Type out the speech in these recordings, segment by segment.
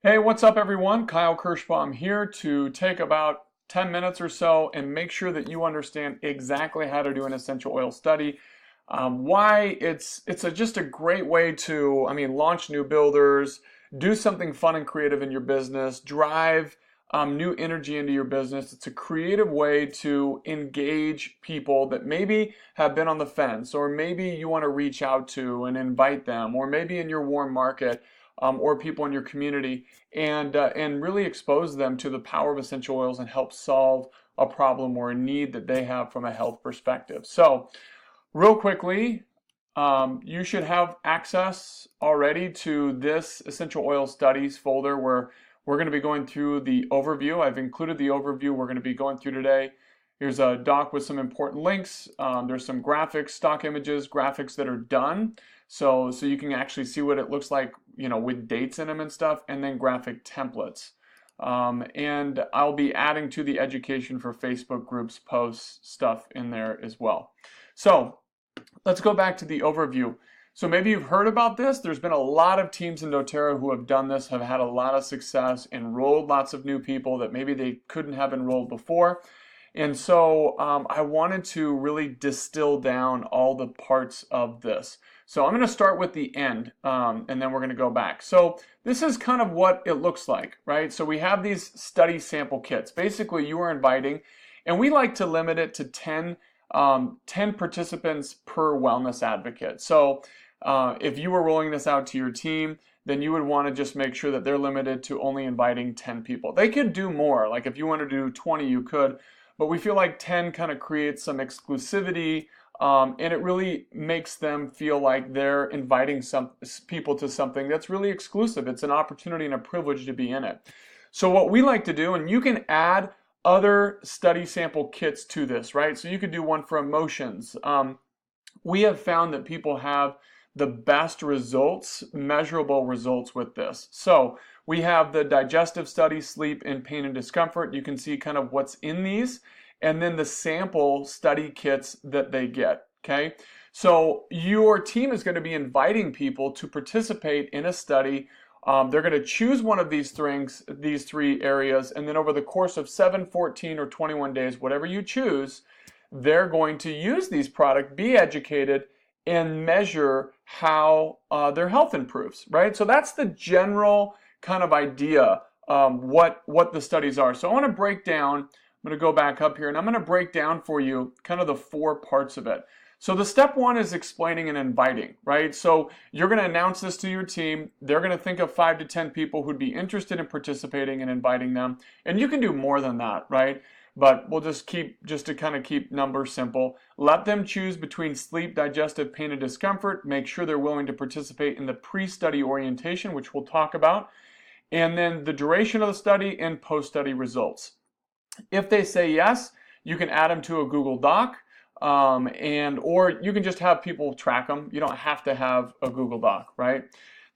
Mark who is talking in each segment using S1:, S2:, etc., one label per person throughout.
S1: Hey, what's up everyone? Kyle Kirschbaum here to take about 10 minutes or so and make sure that you understand exactly how to do an essential oil study. Why just a great way to, launch new builders, do something fun and creative in your business, drive new energy into your business. It's a creative way to engage people that maybe have been on the fence, or maybe you want to reach out to and invite them, or maybe in your warm market, or people in your community, and really expose them to the power of essential oils and help solve a problem or a need that they have from a health perspective. So, real quickly, you should have access already to this essential oil studies folder where we're going to be going through the overview. I've included the overview we're going to be going through today. Here's a doc with some important links. There's some graphics, stock images, graphics that are done. So you can actually see what it looks like, with dates in them and stuff, and then graphic templates. And I'll be adding to the education for Facebook groups posts stuff in there as well. So let's go back to the overview. So maybe you've heard about this. There's been a lot of teams in doTERRA who have done this, have had a lot of success, enrolled lots of new people that maybe they couldn't have enrolled before. And so I wanted to really distill down all the parts of this. So I'm going to start with the end, and then we're going to go back. So this is kind of what it looks like, right? So we have these study sample kits. Basically, you are inviting, and we like to limit it to 10 participants per wellness advocate. So if you were rolling this out to your team, then you would want to just make sure that they're limited to only inviting 10 people. They could do more. Like if you want to do 20, you could, but we feel like 10 kind of creates some exclusivity, and it really makes them feel like they're inviting some people to something that's really exclusive. It's an opportunity and a privilege to be in it. So what we like to do, and you can add other study sample kits to this, right? So you could do one for emotions. We have found that people have the best results, measurable results with this. So we have the digestive study, sleep, and pain and discomfort. You can see kind of what's in these, and then the sample study kits that they get, okay? So your team is going to be inviting people to participate in a study. They're going to choose one of these three areas, and then over the course of 7, 14, or 21 days, whatever you choose, they're going to use these products, be educated, and measure how their health improves, right? So that's the general kind of idea, what the studies are. So I want to break down, I'm going to go back up here, and I'm going to break down for you kind of the 4 parts of it. So the step 1 is explaining and inviting, right? So you're going to announce this to your team. They're going to think of 5 to 10 people who'd be interested in participating and inviting them. And you can do more than that, right? But we'll just to kind of keep numbers simple. Let them choose between sleep, digestive, pain, and discomfort. Make sure they're willing to participate in the pre-study orientation, which we'll talk about. And then the duration of the study and post-study results. If they say yes, you can add them to a Google Doc, or you can just have people track them. You don't have to have a Google Doc, right?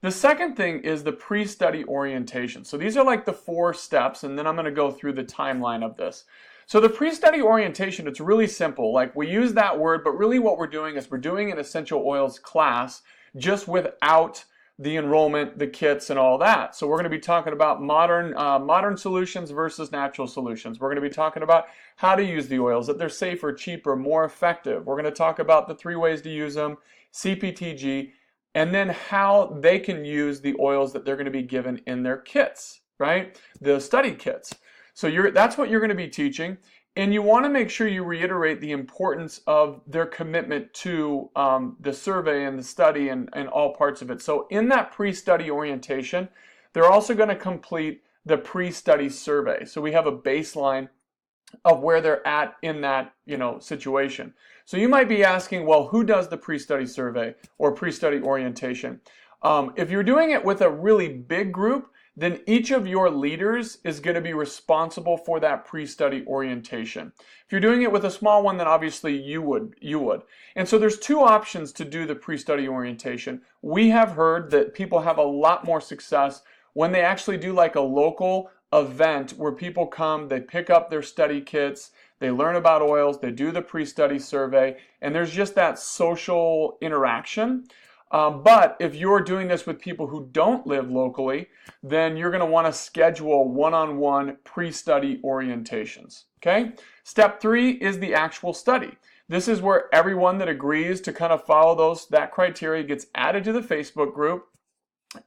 S1: The second thing is the pre-study orientation. So these are like the 4 steps, and then I'm going to go through the timeline of this. So the pre-study orientation, it's really simple. Like we use that word, but really what we're doing is we're doing an essential oils class just without the enrollment, the kits, and all that. So we're going to be talking about modern solutions versus natural solutions. We're going to be talking about how to use the oils, that they're safer, cheaper, more effective. We're going to talk about the 3 ways to use them, CPTG, and then how they can use the oils that they're going to be given in their kits, right? The study kits. So that's what you're going to be teaching. And you want to make sure you reiterate the importance of their commitment to the survey and the study and all parts of it. So in that pre-study orientation, they're also going to complete the pre-study survey. So we have a baseline of where they're at in that situation. So you might be asking, well, who does the pre-study survey or pre-study orientation? If you're doing it with a really big group, then each of your leaders is going to be responsible for that pre-study orientation. If you're doing it with a small one, then obviously you would. And so there's 2 options to do the pre-study orientation. We have heard that people have a lot more success when they actually do like a local event where people come, they pick up their study kits, they learn about oils, they do the pre-study survey, and there's just that social interaction. But if you're doing this with people who don't live locally, then you're going to want to schedule one-on-one pre-study orientations. Okay? Step 3 is the actual study. This is where everyone that agrees to kind of follow that criteria gets added to the Facebook group.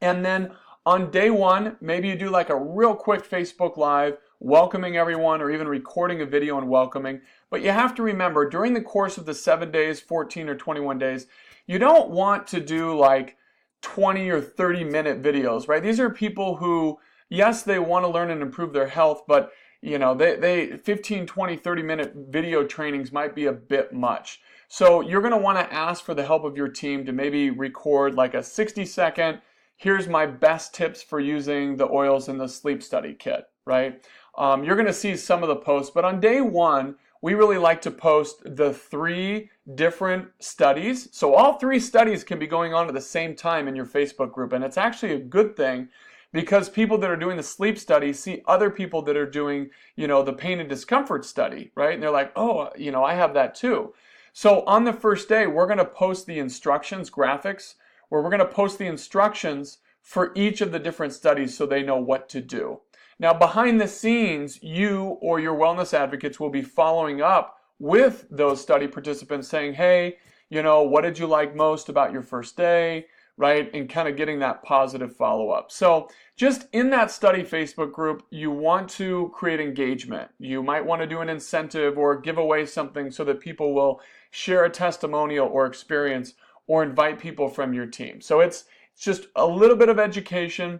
S1: And then on day 1, maybe you do like a real quick Facebook Live, welcoming everyone, or even recording a video and welcoming. But you have to remember, during the course of the 7 days, 14 or 21 days, you don't want to do like 20 or 30-minute videos, right? These are people who, yes, they want to learn and improve their health, but they 15, 20, 30-minute video trainings might be a bit much. So you're going to want to ask for the help of your team to maybe record like a 60-second, here's my best tips for using the oils in the sleep study kit, right? You're going to see some of the posts, but on day 1, we really like to post the 3 different studies. So all 3 studies can be going on at the same time in your Facebook group, and it's actually a good thing because people that are doing the sleep study see other people that are doing, the pain and discomfort study, right? And they're like, oh, I have that too. So on the first day, we're going to post the instructions, graphics, where we're going to post the instructions for each of the different studies so they know what to do. Now, behind the scenes, you or your wellness advocates will be following up with those study participants saying, hey, what did you like most about your first day, right? And kind of getting that positive follow-up. So just in that study Facebook group, you want to create engagement. You might want to do an incentive or give away something so that people will share a testimonial or experience or invite people from your team. So it's just a little bit of education,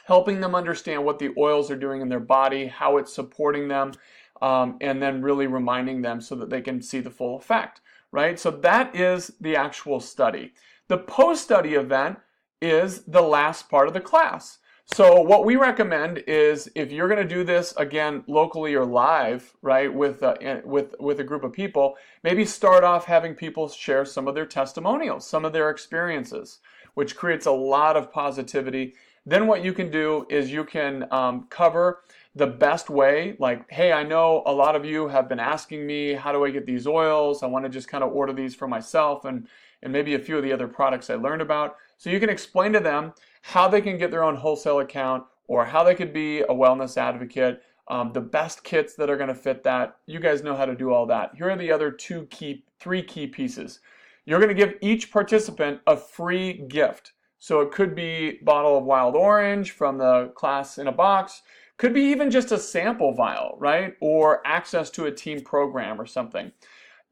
S1: helping them understand what the oils are doing in their body, how it's supporting them, and then really reminding them so that they can see the full effect, right? So that is the actual study. The post-study event is the last part of the class. So what we recommend is if you're going to do this again locally or live, right, with a group of people, maybe start off having people share some of their testimonials, some of their experiences, which creates a lot of positivity. Then what you can do is you can cover the best way, like, hey, I know a lot of you have been asking me, how do I get these oils? I want to just kind of order these for myself and maybe a few of the other products I learned about. So you can explain to them how they can get their own wholesale account or how they could be a wellness advocate, the best kits that are going to fit that. You guys know how to do all that. Here are the other 3 key pieces. You're going to give each participant a free gift. So it could be a bottle of wild orange from the class in a box, could be even just a sample vial, right? Or access to a team program or something.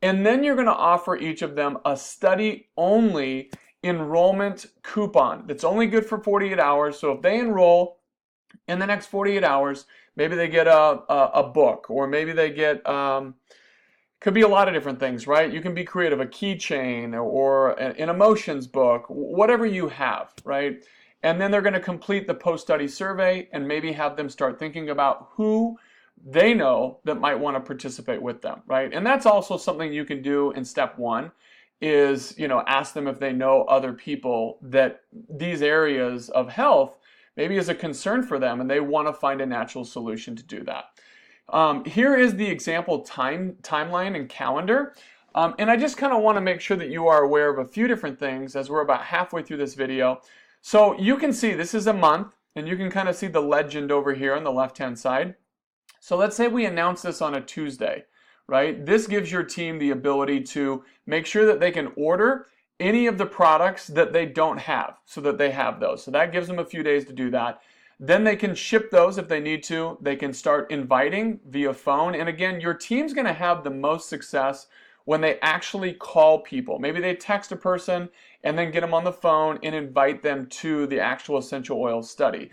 S1: And then you're going to offer each of them a study-only enrollment coupon that's only good for 48 hours. So if they enroll in the next 48 hours, maybe they get a book, or maybe they get, could be a lot of different things, right? You can be creative, a keychain or an emotions book, whatever you have, right? And then they're going to complete the post-study survey and maybe have them start thinking about who they know that might want to participate with them, right? And that's also something you can do in step 1 is, ask them if they know other people that these areas of health maybe is a concern for them and they want to find a natural solution to do that. Here is the example timeline and calendar. And I just kind of want to make sure that you are aware of a few different things as we're about halfway through this video. So you can see this is a month, and you can kind of see the legend over here on the left-hand side. So let's say we announce this on a Tuesday, right? This gives your team the ability to make sure that they can order any of the products that they don't have so that they have those. So that gives them a few days to do that. Then they can ship those if they need to. They can start inviting via phone. And again, your team's going to have the most success when they actually call people. Maybe they text a person and then get them on the phone and invite them to the actual essential oil study.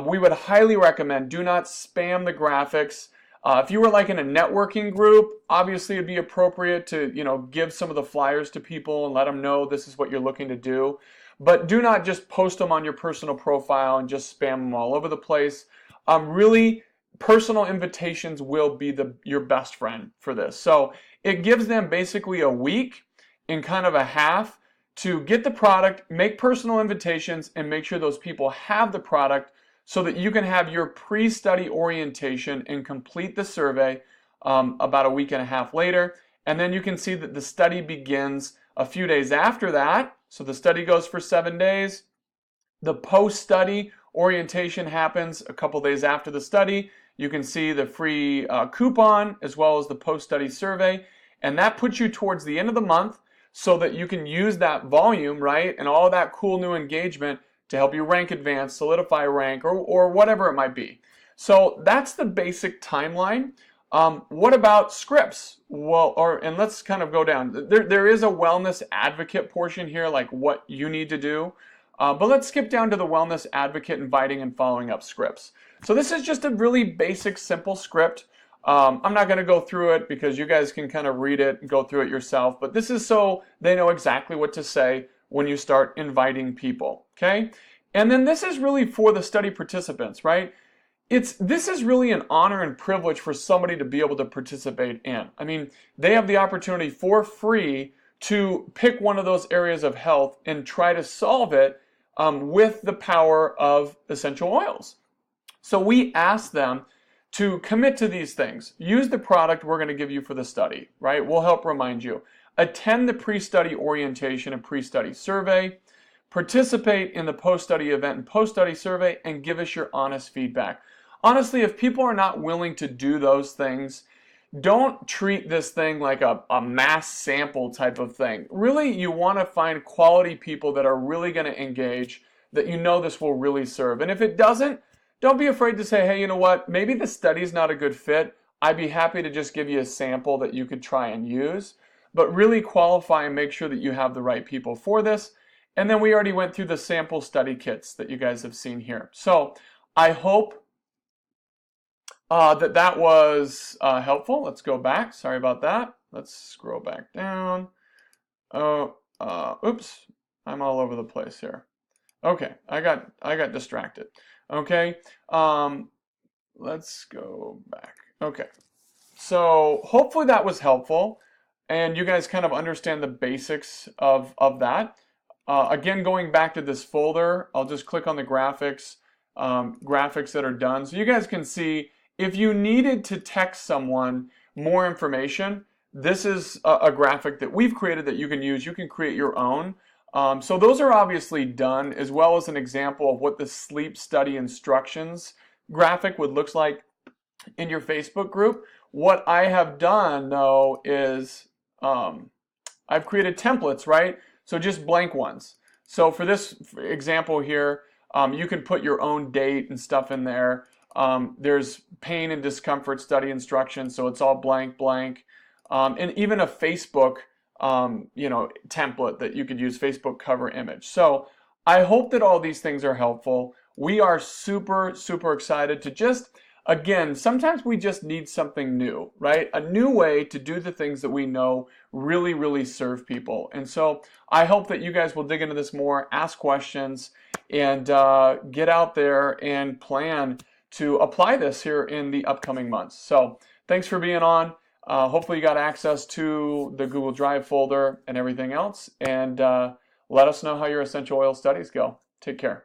S1: We would highly recommend do not spam the graphics. If you were like in a networking group, obviously it'd be appropriate to give some of the flyers to people and let them know this is what you're looking to do. But do not just post them on your personal profile and just spam them all over the place. Really, personal invitations will be your best friend for this. So it gives them basically a week and kind of a half to get the product, make personal invitations, and make sure those people have the product so that you can have your pre-study orientation and complete the survey about a week and a half later. And then you can see that the study begins a few days after that. So the study goes for 7 days. The post-study orientation happens a couple days after the study. You can see the free coupon as well as the post-study survey, and that puts you towards the end of the month so that you can use that volume, right, and all that cool new engagement to help you rank advanced, solidify rank, or whatever it might be. So that's the basic timeline. What about scripts? Well, and let's kind of go down. There is a wellness advocate portion here, like what you need to do. But let's skip down to the wellness advocate inviting and following up scripts. So this is just a really basic, simple script. I'm not going to go through it because you guys can kind of read it and go through it yourself. But this is so they know exactly what to say when you start inviting people, okay? And then this is really for the study participants, right? This is really an honor and privilege for somebody to be able to participate in. I mean, they have the opportunity for free to pick one of those areas of health and try to solve it with the power of essential oils. So we ask them to commit to these things. Use the product we're going to give you for the study, right? We'll help remind you. Attend the pre-study orientation and pre-study survey. Participate in the post-study event and post-study survey, and give us your honest feedback. Honestly, if people are not willing to do those things, don't treat this thing like a mass sample type of thing. Really, you want to find quality people that are really going to engage, that you know this will really serve. And if it doesn't, don't be afraid to say, hey, you know what, maybe the study's not a good fit. I'd be happy to just give you a sample that you could try and use. But really qualify and make sure that you have the right people for this. And then we already went through the sample study kits that you guys have seen here. So I hope that was helpful. Let's go back. Sorry about that. Let's scroll back down. Oops, I'm all over the place here. Okay, I got distracted. Okay, let's go back. Okay, so hopefully that was helpful, and you guys kind of understand the basics of that. Again, going back to this folder, I'll just click on the graphics that are done, so you guys can see. If you needed to text someone more information, this is a graphic that we've created that you can use. You can create your own. So those are obviously done, as well as an example of what the sleep study instructions graphic would look like in your Facebook group. What I have done, though, is I've created templates, right? So just blank ones. So for this example here, you can put your own date and stuff in there. There's pain and discomfort study instructions, so it's all blank, and even a Facebook, template that you could use, Facebook cover image. So I hope that all these things are helpful. We are super, super excited to just, again, sometimes we just need something new, right? A new way to do the things that we know really, really serve people. And so I hope that you guys will dig into this more, ask questions, and get out there and plan to apply this here in the upcoming months. So thanks for being on. Hopefully you got access to the Google Drive folder and everything else. And let us know how your essential oil studies go. Take care.